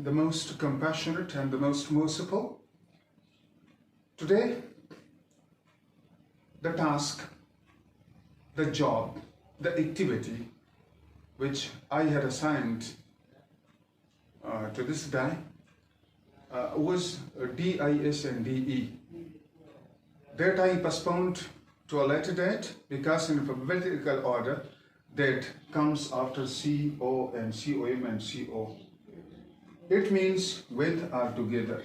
the most compassionate and the most merciful. Today, the task, the job, the activity which I had assigned to this guy was DIS and DE. That I postponed to a later date because in alphabetical order that comes after CO and COM and CO. It means with or together.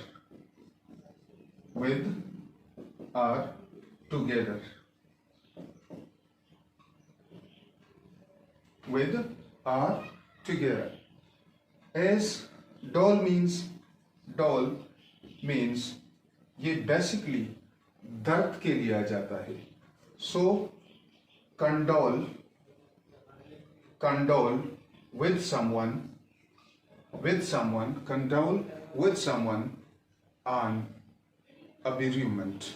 With or together. With or together. As doll means ये basically दर्द के लिए आ जाता है. So condole with someone, condole with someone on a bereavement,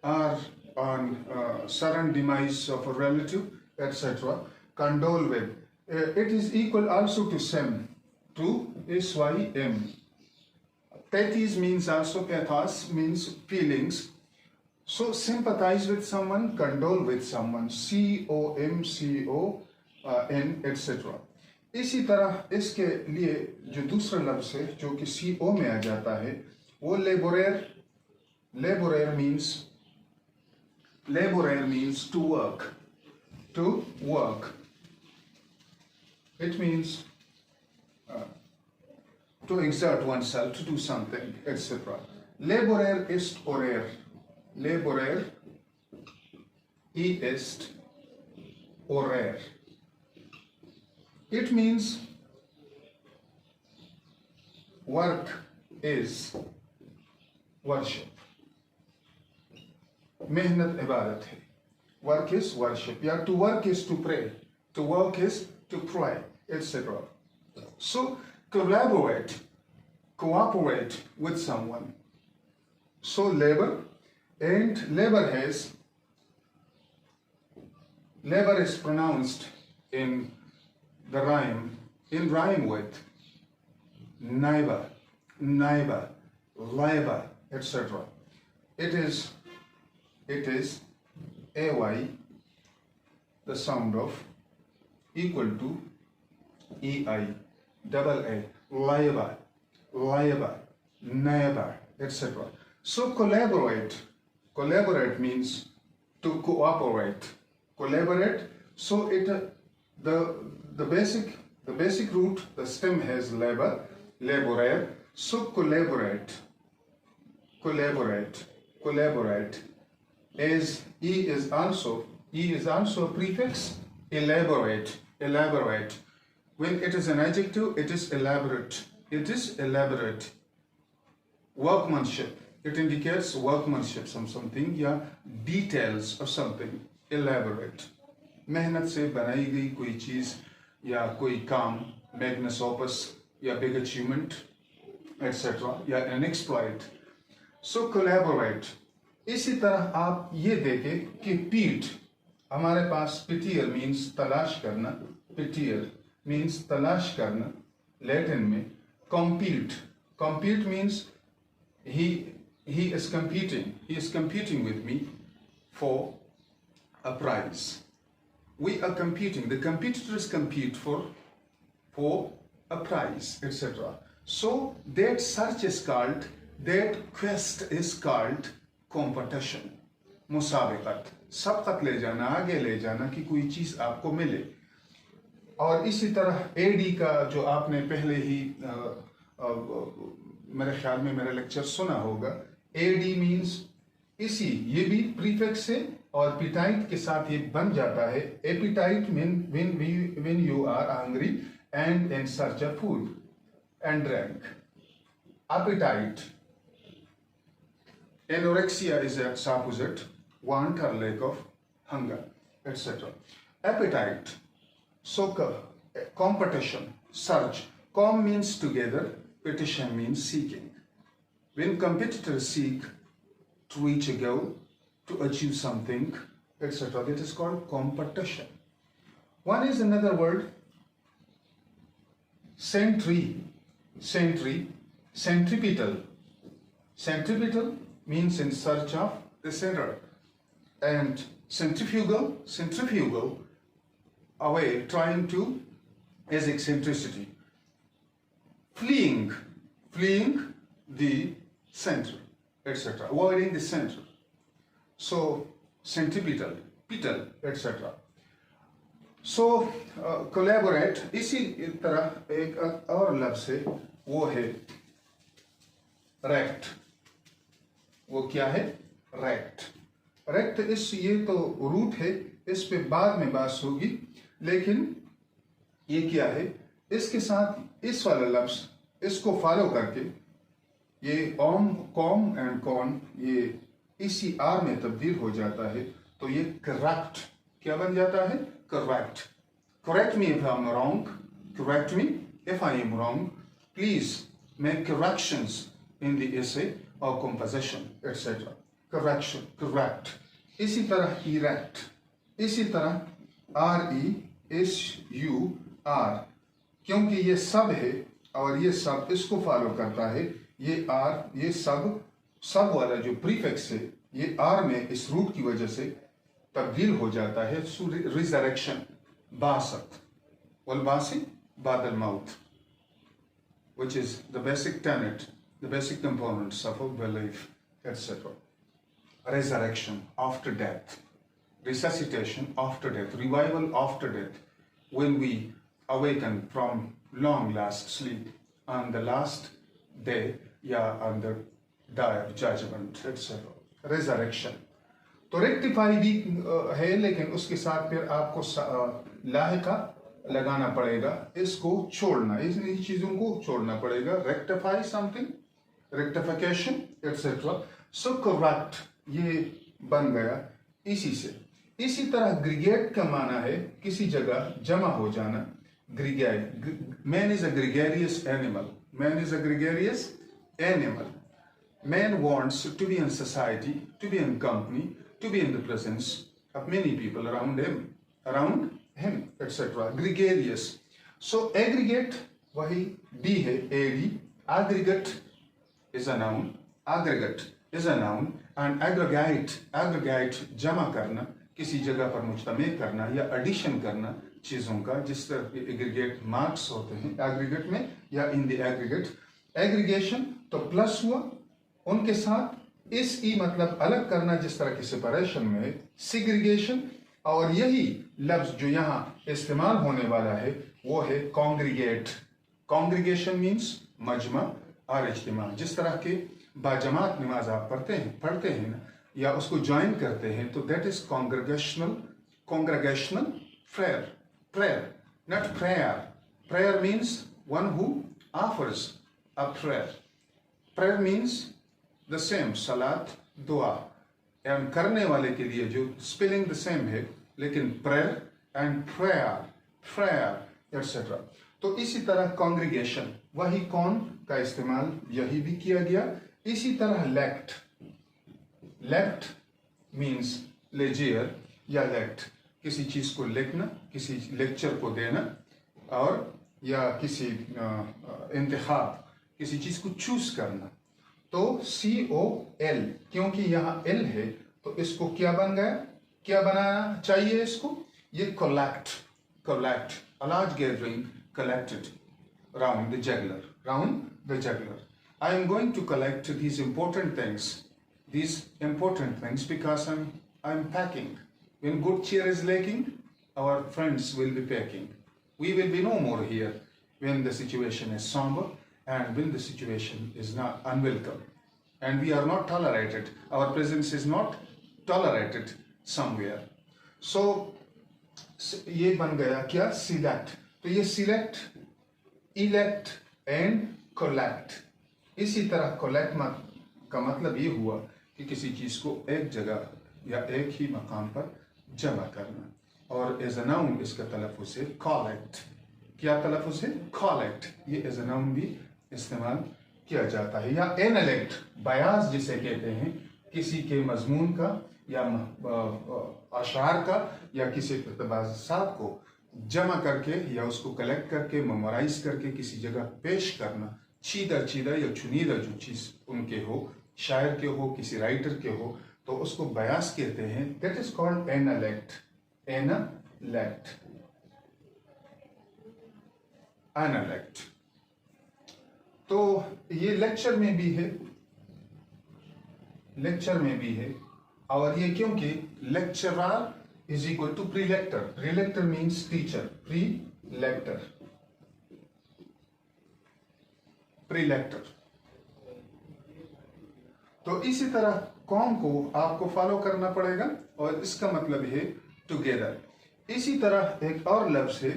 or on sudden demise of a relative, etc. Condole with. It is equal also to SYM, to SYM. Pathos means also, pathos means feelings. So sympathize with someone, condole with someone, COM, CON, etc. इसी तरह इसके लिए जो दूसरा लफ्ज़ है जो कि CO में आ जाता है वो laborer means to work. It means to exert oneself, to do something, etc. Laborer ist orer. Laborer ist orer. It means work is worship. मेहनत इबादत है. Work is worship. Yeah, to work is to pray. To work is to pray, etc. So cooperate with someone. So labor, and labor is pronounced in the rhyme, with neighbor, labor, etc. It is AY, the sound of equal to EI, double A, labor, neighbor, etc. So collaborate means to cooperate. So the basic root, the stem has laborer. So collaborate. As E is also a prefix, elaborate. When it is an adjective, it is elaborate. Workmanship. It indicates workmanship, something, या details of something. Elaborate. मेहनत से बनाई गई कोई चीज या कोई काम, magnus opus, या big achievement, etc. या an exploit. So collaborate. इसी तरह आप ये देखें कि पीठ, हमारे पास pitier means तलाश करना, Latin में compete means he is competing with me for a prize. We are competing, the competitors compete for a prize, etc. So that quest is called competition, मुसाबिकत, सबकत ले जाना, आगे ले जाना कि कोई चीज आपको मिले. और इसी तरह AD का जो आपने पहले ही मेरे ख्याल में मेरा लेक्चर सुना होगा, AD मीन्स ये भी प्रीफिक्स है और पिटाइट के साथ ये बन जाता है. Appetite mean when you are hungry and in search of food and drink. Appetite. Anorexia is its opposite, want or lack of hunger, etc. Appetite. So competition, search. Com means together, petition means seeking. When competitors seek to reach a goal, to achieve something, etc., that is called competition. One is another word, Centripetal. Centripetal means in search of the center, and centrifugal, away, trying to, is eccentricity. Fleeing the center, etc. Avoiding the center. So centripetal, petal, etc. So collaborate. इसी तरह एक और लफ्ज़ है, वो है rect. वो क्या है? रेक्ट. ये तो रूट है, इस पे बाद में बात होगी, लेकिन ये क्या है? इसके साथ इस वाला लफ्ज़, इसको फॉलो करके ये कॉम एंड कॉन ये इसी आर में तब्दील हो जाता है, तो ये करेक्ट क्या बन जाता है? Correct. Correct me if I'm wrong. Correct me if I am wrong. Please make corrections in the essay or composition, etc. Correction, correct. इसी तरह erect, इसी तरह RESUR, क्योंकि ये सब है और ये सब इसको फॉलो करता है. ये आर, ये सब वाला जो प्रीफिक्स है, ये आर में इस रूट की वजह से तब्दील हो जाता है. रिजरेक्शन, बासत, वलबासी बाद al-maut, which is the basic tenet, the basic components of a belief, etc. Resurrection after death, resuscitation after death, revival after death, when we awaken from long last sleep on the last day, on the day of judgment, etc. Resurrection. तो rectify भी है, लेकिन उसके साथ फिर आपको लाहिका लगाना पड़ेगा, इसको छोड़ना, इन चीजों को छोड़ना पड़ेगा. Rectify something, rectification, etcetera. So correct ये बन गया इसी से. इसी तरह ग्रीगेट का माना है किसी जगह जमा हो जाना. Gregate, man is a gregarious animal. Man is a gregarious animal. Man wants to be in society, to be in company, to be in the presence of many people around him, etc. Gregarious. So aggregate वही B है, AD. Aggregate is a noun. Aggregate is a noun. And aggregate जमा करना, किसी जगह पर मुज्तमे करना या addition करना चीजों का, जिस तरह के aggregate marks होते हैं aggregate में या in the aggregate. Aggregation तो plus हुआ, उनके साथ इस ई मतलब अलग करना, जिस तरह की सेपरेशन में सिग्रीगेशन. और यही लफ्ज जो यहाँ इस्तेमाल होने वाला है वो है कॉन्ग्रीगेट. कॉन्ग्रीगेशन मीन्स मजमा और इज्तिमा. जिस तरह के बाजमात नमाज आप पढ़ते हैं ना, या उसको ज्वाइन करते हैं, तो that is congregational prayer, not prayer. Prayer means one who offers a prayer. Prayer means the same, salat, dua, and करने वाले के लिए जो spelling the same है, लेकिन prayer and prayer, etc. तो इसी तरह congregation, वही कौन का इस्तेमाल यही भी किया गया. इसी तरह lect means leger या lect, किसी चीज को लिखना, किसी लेक्चर को देना, और या किसी इंतखाब, किसी चीज को चूज करना. तो COL, क्योंकि यहाँ L है तो इसको क्या बन गया, क्या बनाना चाहिए इसको? ये collect, a large gathering collected round the juggler. I am going to collect these important things because I'm packing. When good cheer is lacking, our friends will be packing. We will be no more here when the situation is somber and when the situation is not unwelcome, and we are not tolerated. Our presence is not tolerated somewhere. So ये बन गया क्या? Select. तो ये select, elect and collect. इसी तरह collect का मतलब ये हुआ कि किसी चीज को एक जगह या एक ही मकाम पर जमा करना. और as a noun इसका तलफ़ुज़ है collect. क्या तलफ़ुज़ है? collect. ये as a noun भी इस्तेमाल किया जाता है. या एनालेक्ट, बयास जिसे कहते हैं, किसी के मजमून का या अशार का या किसी इक़्तिबासात को जमा करके या उसको कलेक्ट करके मेमोराइज करके किसी जगह पेश करना, चीदा चीदा या चुनीदा जो चीज़ उनके हो, शायर के हो, किसी राइटर के हो, तो उसको बयास कहते हैं। That is called analect. Analect, analect. तो ये लेक्चर में भी है, लेक्चर में भी है। और ये क्योंकि lecturer is equal to prelector. Prelector means teacher, prelector, prelector. तो इसी तरह कॉम को आपको फॉलो करना पड़ेगा और इसका मतलब है टुगेदर। इसी तरह एक और लफ्ज है,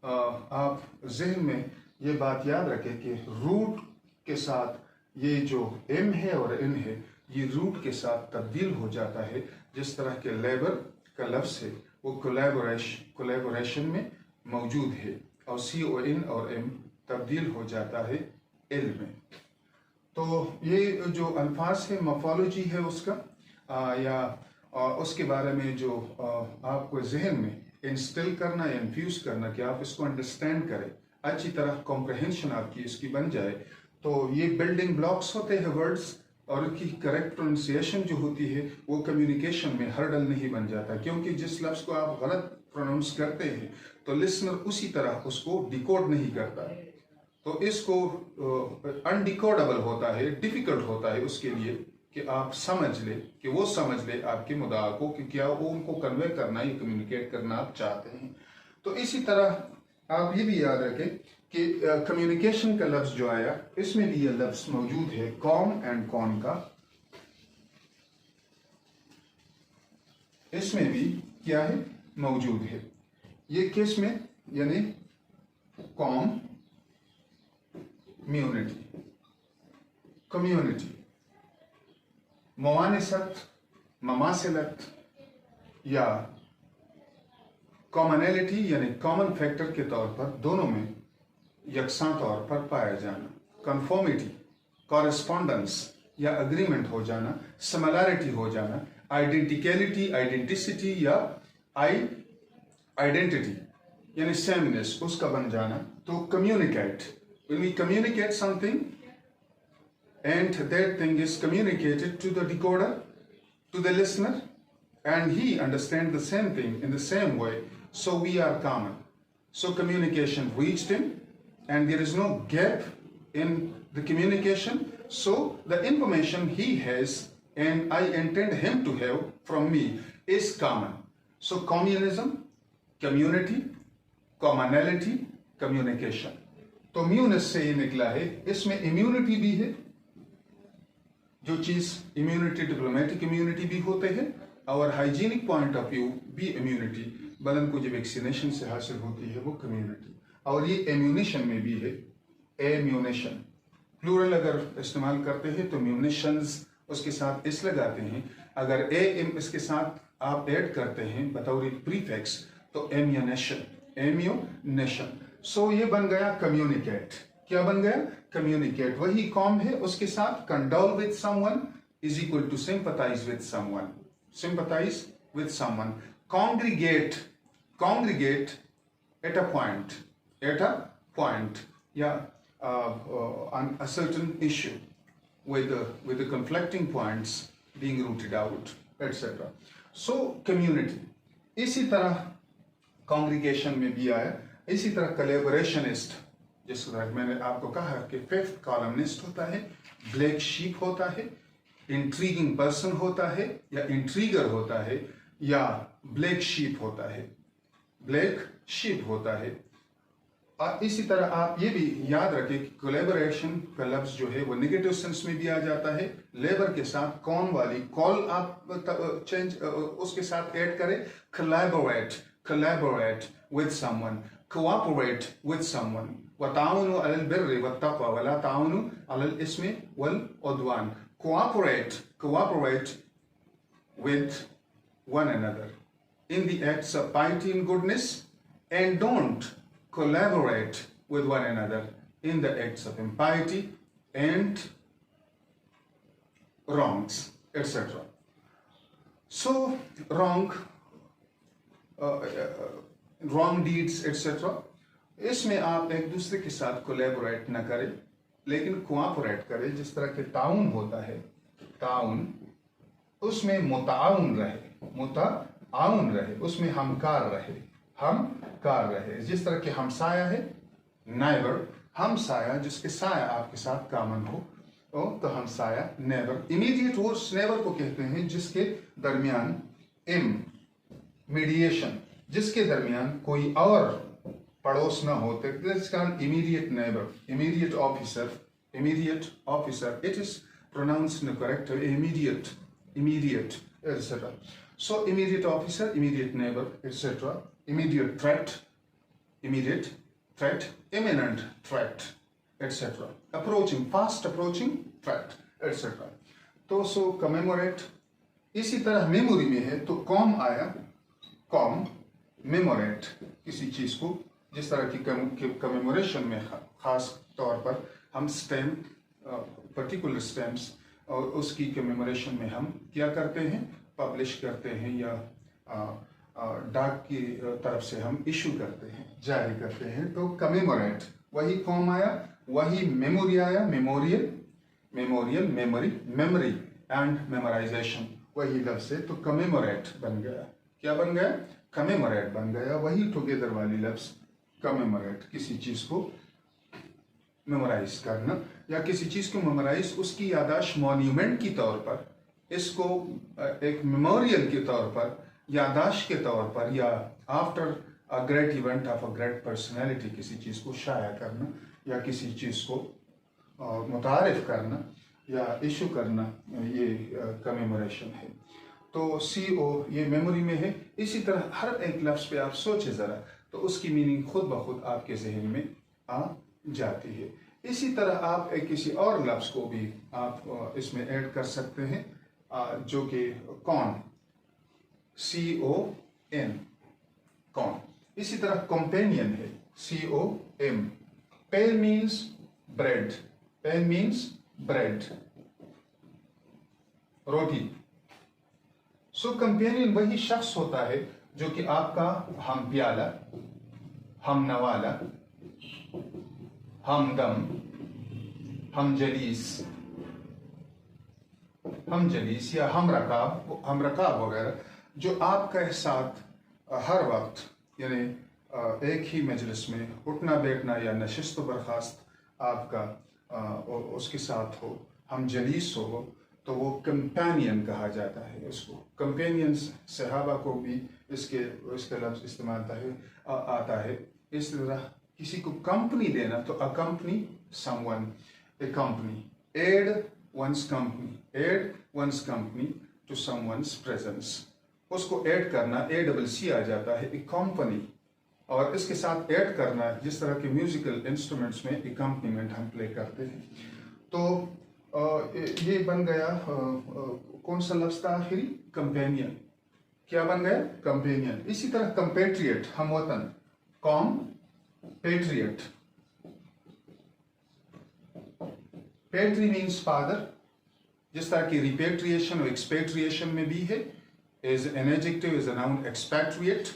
आप जहन में ये बात याद रखें कि रूट के साथ ये जो एम है और एन है, ये रूट के साथ तब्दील हो जाता है। जिस तरह के लेबर का लफ्ज है वो कोलैबोरेशन में मौजूद है, और सी ओ एन और एम तब्दील हो जाता है एल में। तो ये जो अल्फाज है, मॉर्फोलॉजी है उसका या उसके बारे में जो आपको जहन में इंस्टिल करना या इन्फ्यूज करना कि आप इसको अंडरस्टैंड करें, अच्छी तरह कॉम्प्रहेंशन आपकी इसकी बन जाए। तो ये बिल्डिंग ब्लॉक्स होते हैं वर्ड्स, और उनकी करेक्ट प्रोनाउंसिएशन जो होती है वो कम्युनिकेशन में हर्डल नहीं बन जाता, क्योंकि जिस लफ्ज़ को आप गलत प्रोनाउंस करते हैं तो लिसनर उसी तरह उसको डिकोड नहीं करता, तो इसको अनडिकोडेबल होता है, डिफिकल्ट होता है उसके लिए कि आप समझ ले, कि वो समझ ले आपके मुद्दा को कि क्या वो उनको कन्वे करना या कम्युनिकेट करना आप चाहते हैं। तो इसी तरह आप ये भी याद रखें कि कम्युनिकेशन का लफ्ज जो आया, इसमें भी ये लफ्ज मौजूद है कॉम एंड कॉन का। इसमें भी क्या है, मौजूद है। ये किस में, यानी कॉम म्यूनिटी, कम्युनिटी, मवानिसत, ममासिलत या कॉमनैलिटी यानी कॉमन फैक्टर के तौर पर दोनों में यकसां तौर पर पाया जाना। कन्फॉर्मिटी, कॉरेस्पॉन्डेंस या अग्रीमेंट हो जाना, सिमिलैरिटी हो जाना, आइडेंटिकलिटी, आइडेंटिसिटी या आइडेंटिटी यानी सेमनेस उसका बन जाना। तो communicate, when we communicate something and that thing is communicated to the decoder, to the listener, and he understands the same thing in the same way, so we are common. So communication reached him and there is no gap in the communication, so the information he has and I intend him to have from me is common. So communism, community, commonality, communication. तो म्यूनस से ये निकला है। इसमें immunity भी है, जो चीज इम्यूनिटी डिप्लोमेटिक इम्यूनिटी भी होते हैं, और हाइजीनिक पॉइंट ऑफ व्यू भी इम्यूनिटी बदन को जो वैक्सीनेशन से हासिल होती है वो कम्युनिटी। और ये एम्यूनिशन में भी है, एम्यूनेशन। प्लूरल अगर इस्तेमाल करते हैं तो म्यूनिशंस उसके साथ इस लगाते हैं, अगर ए एम इसके साथ आप ऐड करते हैं बतौर प्रीफिक्स तो एम्यूनेशन, एम्यूनेशन। सो ये बन गया कम्युनिकेट। क्या बन गया, कम्युनिकेट। वही कॉम है, उसके साथ condole with someone is equal to sympathise with someone, sympathise with someone. Congregate, congregate at a point, at a point या on a certain issue with the conflicting points being rooted out, etc. So community। इसी तरह congregation में भी आया। इसी तरह collaborationist, जिस तरह मैंने आपको कहा कि फिफ्थ कॉलमनिस्ट होता है, ब्लैक शीप होता है, इंट्रीगिंग पर्सन होता है या इंट्रीगर होता है, या ब्लैक शीप होता है, ब्लैक शीप होता है। और इसी तरह आप ये भी याद रखें कि कोलैबोरेशन का लफ्ज जो है वो नेगेटिव सेंस में भी आ जाता है। लेबर के साथ कौन वाली कॉल आप चेंज उसके साथ ऐड करें, collaborate, collaborate with someone, cooperate with someone। वताउनु अलल बिर्रि वत्तक़वा वला ताउनु अलल इस्मि वल उद्वान। Cooperate, cooperate with one another in the acts of piety and goodness, and don't collaborate with one another in the acts of impiety and wrongs, etc. So wrong wrong deeds etcetera. इसमें आप एक दूसरे के साथ collaborate न करें, लेकिन cooperate करें। जिस तरह के ताउन होता है, ताउन, उसमें मुताउन रहे, मुताउन रहे, उसमें हमकार रहे, हमकार रहे। जिस तरह के हमसाया है, नेबर, हमसाया जिसके साया आपके साथ कॉमन हो, तो हमसाया, नेबर। इमीडिएट वर्स नेबर को कहते हैं जिसके दरमियान मीडिएशन, जिसके दरमियान कोई और पड़ोस न होते, immediate neighbour, immediate officer, immediate officer. It is pronounced in the correct way, immediate, etc. So immediate officer, immediate neighbor, etc. Immediate threat, imminent threat, etc. Approaching, fast approaching threat, etc. तो सो commemorate। इसी तरह memory में है तो com आया, com, मेमोरेट किसी चीज को। जिस तरह की कमेमोरेशन में खास तौर पर हम स्टैम्प, पर्टिकुलर स्टैम्प्स, और उसकी कमेमोरेशन में हम क्या करते हैं, पब्लिश करते हैं या डाक की तरफ से हम इशू करते हैं, जारी करते हैं। तो कमेमोरेट, वही कॉम आया, वही मेमोरी आया, memorial, memory, memory and memorisation, वही लफ्ज है। तो कमेमोरेट बन गया, क्या बन गया, कमेमोरेट बन गया। वही टुगेदर वाली लफ्ज कमेमोरेट, किसी चीज को मेमोराइज करना या किसी चीज को मेमोराइज, उसकी यादाश्त मॉन्यूमेंट की तौर पर, इसको एक मेमोरियल के तौर पर, यादाश्त के तौर पर, या after a great event of a great personality किसी चीज को शाया करना या किसी चीज को मुतारिफ करना या इशू करना, ये कमेमोरेशन है। तो CO ये मेमोरी में है। इसी तरह हर एक लफ्ज पे आप सोचे जरा, तो उसकी मीनिंग खुद ब खुद आपके जहन में आ जाती है। इसी तरह आप एक किसी और लफ्ज को भी आप इसमें ऐड कर सकते हैं, जो कि कौन, CON, कौन। इसी तरह कंपेनियन है, COM। Pen means bread, pen means bread, रोटी। सो कंपेनियन वही शख्स होता है जो कि आपका हम प्याला, हम नवाला, हमदम, हम जलीस या हम रकाब वगैरह, जो आपके साथ हर वक्त, यानी एक ही मजलिस में उठना बैठना या नशिस्त बर्खास्त आपका उसके साथ हो, हम जलीस हो, तो वो कंपेनियन कहा जाता है उसको। कंपेनियंस सहाबा को भी इसके लफ्ज इस्तेमाल आता है। इस तरह किसी को कंपनी देना, तो accompany someone, a company, add one's company to someone's presence, उसको ऐड करना, ACC आ जाता है, ए कंपनी। और इसके साथ ऐड करना, जिस तरह के म्यूजिकल इंस्ट्रूमेंट्स में एकम्पनीमेंट हम प्ले करते हैं। तो ये बन गया कौन सा लफ्ज था आखिरी, कंपेनियन। क्या बन गया, कंपेनियन। इसी तरह कंपेट्रिएट, हमवतन, com patriot. Patri means father, जिस तरह की रिपेट्रिएशन और एक्सपेट्रिएशन में भी है। As an adjective, as a noun expatriate.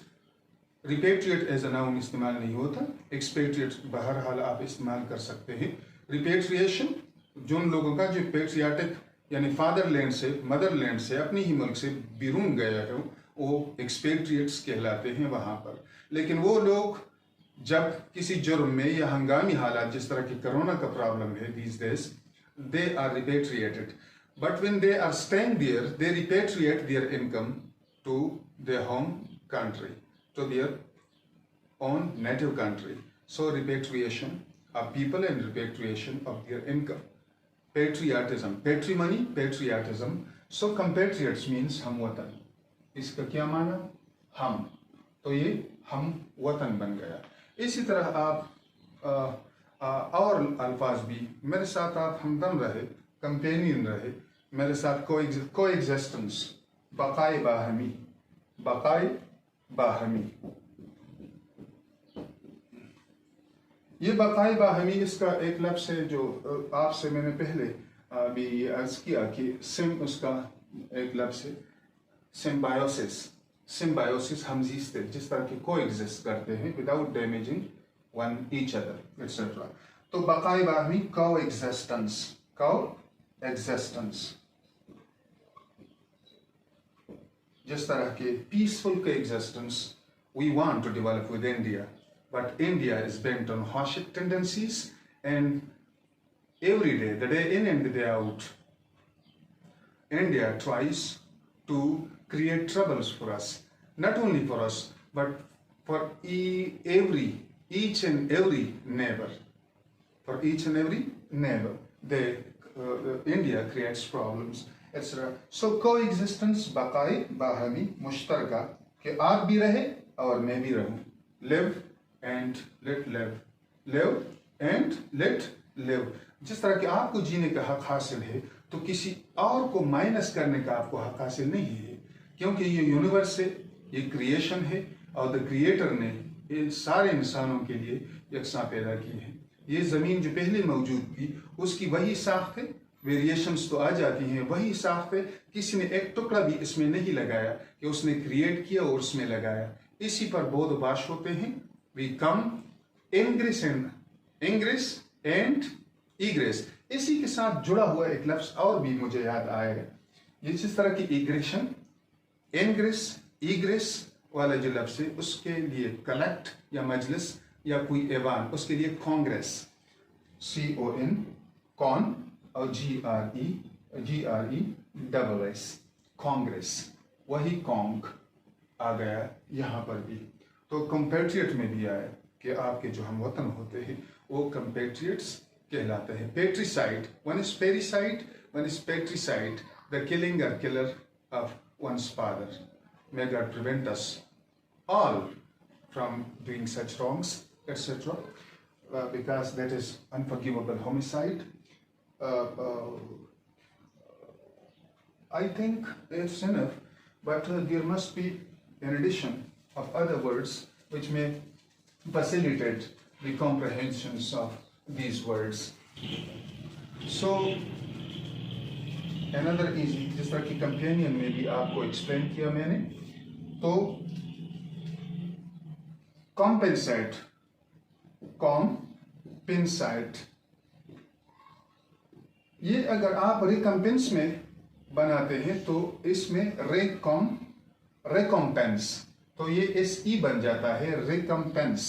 Repatriate as a noun इस्तेमाल नहीं होता, एक्सपेट्रिएट बहरहाल आप इस्तेमाल कर सकते हैं। रिपेट्रिएशन, जिन लोगों का जो पेट्रियाटिक यानी फादरलैंड से, मदरलैंड से, अपनी ही मुल्क से बिरून गया है, वो एक्सपेट्रिएट्स कहलाते हैं वहाँ पर। लेकिन वो लोग जब किसी जुर्म में या हंगामी हालात, जिस तरह की कोरोना का प्रॉब्लम है these days, they are repatriated. But when they are staying there, they repatriate their income to their home country, to their own native country. So repatriation of people and repatriation of their income. Patriotism, patrimony, patriotism. So compatriots means हम वतन। इसका क्या माना, हम, तो ये हम वतन बन गया। इसी तरह आप और अल्फाज भी, मेरे साथ आप हमदम रहे, कंपेनियन रहे, मेरे साथ को एग्जिस्टेंस, बकाए बाहमी, बकाए बाहमी। ये बकाए बाहमी, इसका एक लफ्ज़ है जो आपसे मैंने पहले भी अर्ज किया कि सिम उसका एक लफ्ज़ है, सिम्बायोसिस, सिम्बायोसिस, हमजीस्ते, जिस तरह के को एग्जिस्ट करते हैं without damaging one each other etcetera. तो बकाए बाहमी को एग्जिस्टेंस, जिस तरह के पीसफुल को existence we want to develop with India, but India is bent on hawkish tendencies, and every day, the day in and the day out, India tries to create troubles for us, not only for us, but for each and every neighbor. For each and every neighbor, India creates problems, etc. So coexistence, बकाए बाहमी मुश्तरका, कि आप भी रहे और मैं भी रहूं, live and let live, live and let live। जिस तरह कि आपको जीने का हक हासिल है तो किसी और को माइनस करने का आपको हक हासिल नहीं है, क्योंकि ये यूनिवर्स है, ये क्रिएशन है, और द क्रिएटर ने ये सारे इंसानों के लिए यकसा पैदा की है। ये ज़मीन जो पहले मौजूद थी उसकी वही साख्त है, वेरिएशंस तो आ जाती हैं, वही साख्त है, किसी ने एक टुकड़ा भी इसमें नहीं लगाया कि उसने क्रिएट किया और उसमें लगाया। इसी पर बोध बाश होते हैं। We come ingress and egress. इसी के साथ जुड़ा हुआ एक लफ्ज और भी मुझे याद आएगा, ये जिस तरह की इग्रेशन, इंग्रेस, इग्रेस वाला जो लफ्ज है उसके लिए कलेक्ट या मजलिस या कोई ऐवान, उसके लिए कांग्रेस, CON, कॉन, और GRE डबल S, कांग्रेस, वही कॉन्ग आ गया यहाँ पर भी। तो कंपेट्रियट में भी आया कि आपके जो हम वतन होते हैं वो कंपेट्रियट्स कहलाते हैं। Patricide, one is parricide, one is patricide, the killing और killer of one's father. May God prevent us all from doing such wrongs, etc. Because that is unforgivable homicide. I think it's enough, but there must be an addition of other words which may facilitate the comprehensions of these words. So another easy, जिस तरह की companion में भी आपको explain किया मैंने, तो compensate, ये अगर आप रिकम्पेंस में बनाते हैं तो इसमें रिकम्पेंस, तो ये SE बन जाता है, रिकम्पेंस।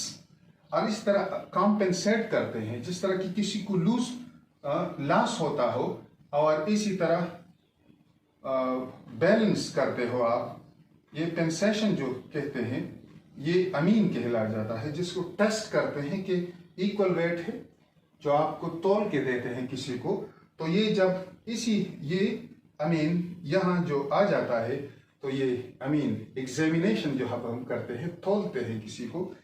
और इस तरह कॉम्पेंसेट करते हैं, जिस तरह की किसी को लॉस होता हो, और इसी तरह बैलेंस करते हो आप। ये पेंसेशन जो कहते हैं ये अमीन कहला जाता है, जिसको टेस्ट करते हैं कि इक्वल वेट है, जो आपको तोल के देते हैं किसी को, तो ये जब ये अमीन यहाँ जो आ जाता है तो ये अमीन एग्जामिनेशन जो हम करते हैं, तोलते हैं किसी को,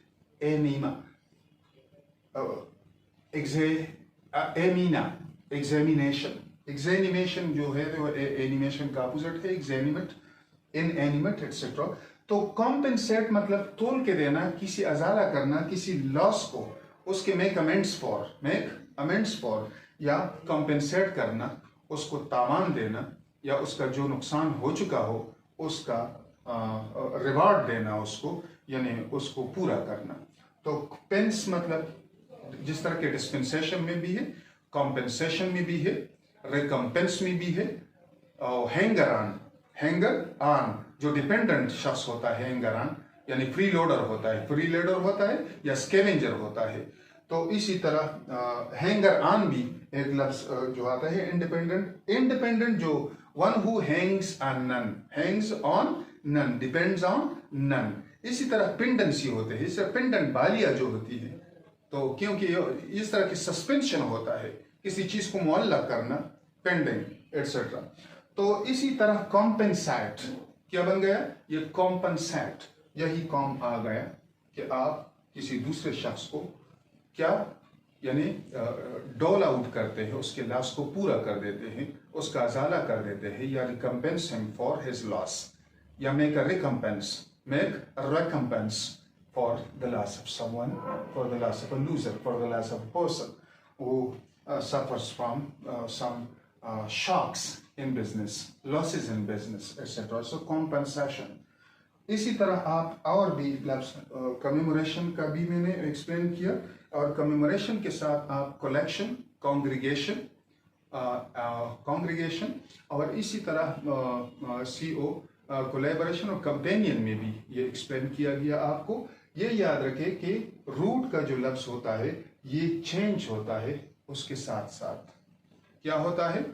एग्जामिनेशन जो है वो एनिमेशन का अपोजिट है, एग्जामिनेट, इनएनिमेट एक्सेट्रा। तो कॉम्पेंसेट मतलब तोल के देना, किसी अजाला करना, किसी लॉस को उसके मेक अमेंड्स फॉर, या कॉम्पेंसेट करना, उसको तावान देना, या उसका जो नुकसान हो चुका हो उसका रिवार्ड देना उसको, यानी उसको पूरा करना। तो पेंस मतलब जिस तरह के डिस्पेंसेशन में भी है, कॉम्पेंसेशन में भी है, रिकम्पेंस में भी है। और हैंगर ऑन जो डिपेंडेंट शख्स होता है, हैंगर ऑन यानी फ्री लोडर होता है या स्कैवेंजर होता है। तो इसी तरह हैंगर ऑन भी एक लफ्ज जो आता है, इंडिपेंडेंट जो one who hangs on none, depends on none. इसी तरह पेंडेंसी होते हैं, इससे पेंडेंट बालिया जो होती है, तो क्योंकि इस तरह की सस्पेंशन होता है, किसी चीज को मुअल्लक करना, पेंडिंग एक्सेट्रा। तो इसी तरह कॉम्पेंसेट क्या बन गया, ये कॉम्पेंसेट, यही कॉम आ गया कि आप किसी दूसरे शख्स को क्या यानी डोल आउट करते हैं, उसके लॉस को पूरा कर देते हैं, उसका अजाला कर देते हैं, या recompense him for his loss, या make a recompense for the loss of someone, for the loss of a loser, for the loss of a person who suffers from some shocks in business, losses in business, etc. So compensation. इसी तरह आप और भी लफ्ज commemoration का भी मैंने explain किया, और कमेमोरेशन के साथ आप कलेक्शन, कॉन्ग्रीगेशन, और इसी तरह CO कोलैबोरेशन और कंपेनियन में भी ये एक्सप्लेन किया गया आपको। ये याद रखें कि रूट का जो लफ्ज होता है ये चेंज होता है, उसके साथ साथ क्या होता है,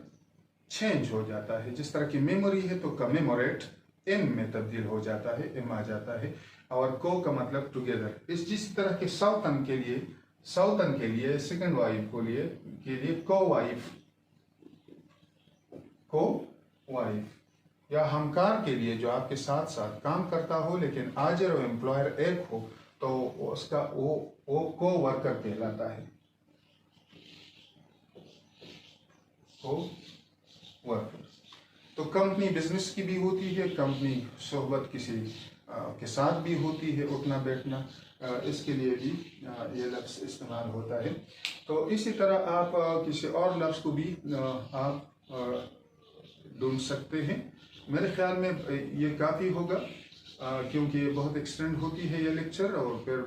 चेंज हो जाता है। जिस तरह की मेमोरी है तो कमेमोरेट एम में तब्दील हो जाता है, एम आ जाता है, और को का मतलब टुगेदर। जिस तरह के साउथन के लिए सेकंड वाइफ के लिए को वाइफ, या हमकार के लिए जो आपके साथ साथ काम करता हो लेकिन आजर और एम्प्लॉयर एक हो तो उसका वो को वर्कर कहलाता है, को वर्कर। तो कंपनी बिजनेस की भी होती है, कंपनी सोहबत किसी के साथ भी होती है, उठना बैठना, इसके लिए भी ये लफ्ज़ इस्तेमाल होता है। तो इसी तरह आप किसी और लफ्ज़ को भी आप ढूंढ सकते हैं। मेरे ख्याल में ये काफ़ी होगा, क्योंकि ये बहुत एक्सटेंड होती है ये लेक्चर और फिर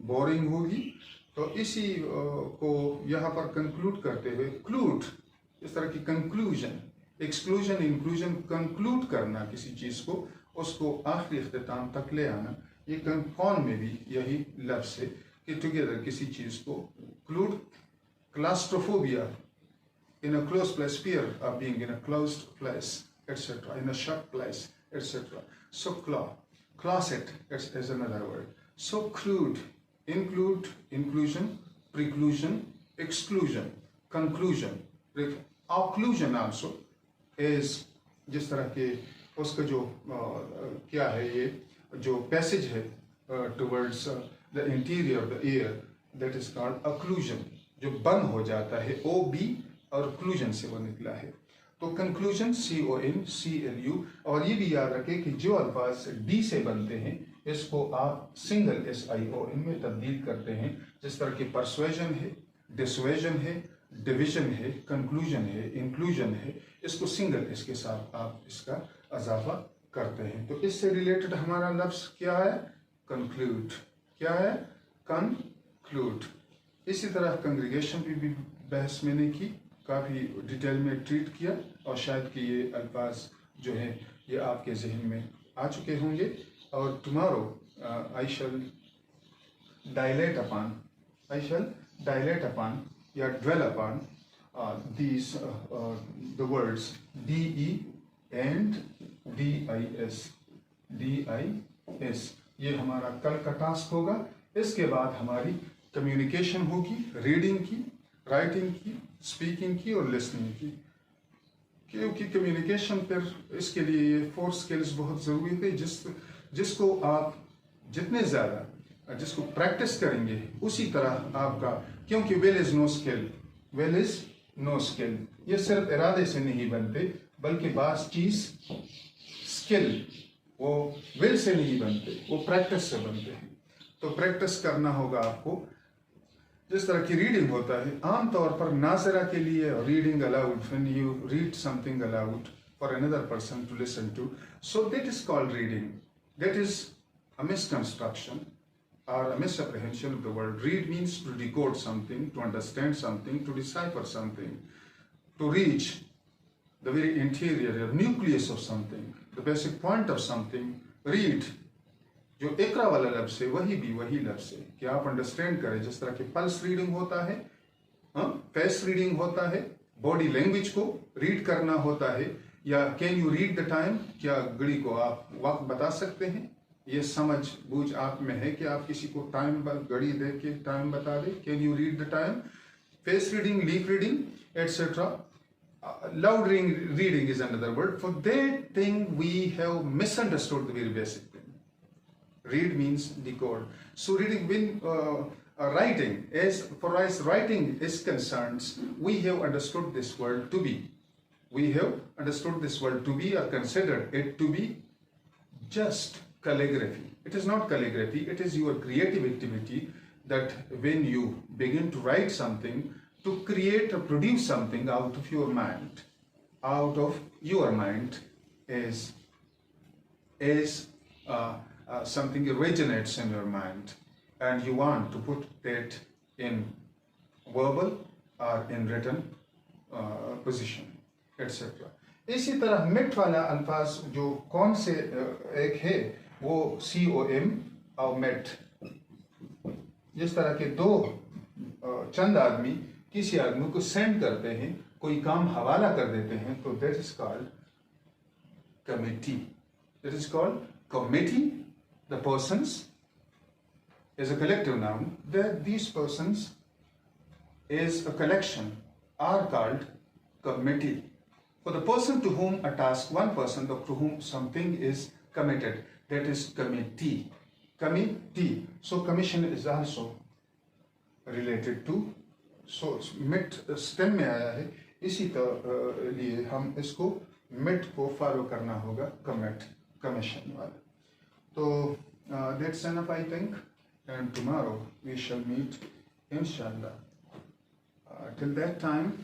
बोरिंग होगी। तो इसी को यहाँ पर कंक्लूड करते हुए, क्लूड इस तरह की कंक्लूजन, एक्सक्लूजन, इंक्लूजन, कंक्लूड करना किसी चीज़ को, उसको आखिरी इख्तिताम तक ले आना, ये फॉर्म में भी यही लफ्ज़ है कि टुगेदर किसी चीज़ को clued. Claustrophobia, in a closed place, fear of being in a closed place, etc., in a shut place, etc. So closet is another word. So crude, include, inclusion, preclusion, exclusion, conclusion, occlusion also is जिस तरह के उसका जो क्या है, ये जो passage है towards the interior of the ear, that is called occlusion, जो बंद हो जाता है, OB और क्लूजन से वो निकला है। तो कंक्लूजन CONCLU, और ये भी याद रखें कि जो अल्फाज D से बनते हैं इसको आप सिंगल SION में तब्दील करते हैं। जिस तरह की परसुएजन है, डिसुएजन है, डिविजन है, कंक्लूजन है, इंक्लूजन है, इसको सिंगल S के साथ आप इसका इजाफा करते हैं। तो इससे रिलेटेड हमारा लफ्ज़ क्या है, कंक्लूड। क्या है, कंक्लूड। इसी तरह कंग्रीगेशन की भी बहस मैंने की, काफ़ी डिटेल में ट्रीट किया, और शायद कि ये अल्फाज जो हैं ये आपके जहन में आ चुके होंगे। और tomorrow I shall dilate upon या dwell upon these the words DE and DIS, ये हमारा कल का टास्क होगा। इसके बाद हमारी कम्युनिकेशन होगी, रीडिंग की, राइटिंग की, स्पीकिंग की और लिसनिंग की। क्योंकि कम्युनिकेशन पर इसके लिए ये 4 स्किल्स बहुत ज़रूरी थे, जिसको आप जितने ज़्यादा जिसको प्रैक्टिस करेंगे उसी तरह आपका, क्योंकि वेल इज़ नो स्किल, ये सिर्फ इरादे से नहीं बनते, बल्कि बास चीज़ स्किल वो विल से नहीं बनते, वो प्रैक्टिस से बनते हैं। तो प्रैक्टिस करना होगा आपको। जिस तरह की रीडिंग होता है, आमतौर पर नाज़रा के लिए reading aloud, when you read something aloud for another person to listen to, so that is called reading. That is a misconstruction or a misapprehension of the word. Read means to decode something, to understand something, to decipher something, to reach the very interior, the nucleus of something, the basic point of something. Read, जो इकरा वाला लफ्ज़ है वही लफ्ज़ है कि आप understand करें। जिस तरह की पल्स रीडिंग होता है, फेस रीडिंग होता है, बॉडी लैंग्वेज को रीड करना होता है, या can you read the time, क्या घड़ी को आप वक्त बता सकते हैं। ये समझ बूझ आप में है कि आप किसी को टाइम घड़ी देख के टाइम बता दें। Can you read the time. Face reading, lip reading, etcetera. Loud reading is another word. For that thing we have misunderstood the very basic thing. Read means decode. So reading, when writing, as far as writing is concerned, we have understood this word to be. We have understood this word to be, or considered it to be just calligraphy. It is not calligraphy, it is your creative activity that when you begin to write something, to create or produce something out of your mind is something originates in your mind and you want to put that in verbal or in written position, etc. इसी तरह मिट वाला अल्फाज जो कौन से एक है वो COM और मेट। जिस तरह के दो चंद आदमी किसी आदमी को सेंड करते हैं, कोई काम हवाला कर देते हैं, तो that is called committee. That is called committee. The persons is a collective noun, that these persons is a collection are called committee. For the person to whom a task, one person to whom something is committed, that is committee. Committee. So commission is also related to, so mit stem में आया है, इसी लिए हम इसको mit को follow करना होगा commit, commission वाला। तो that's enough I think, and tomorrow we shall meet inshallah. Till that time,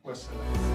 wassalam.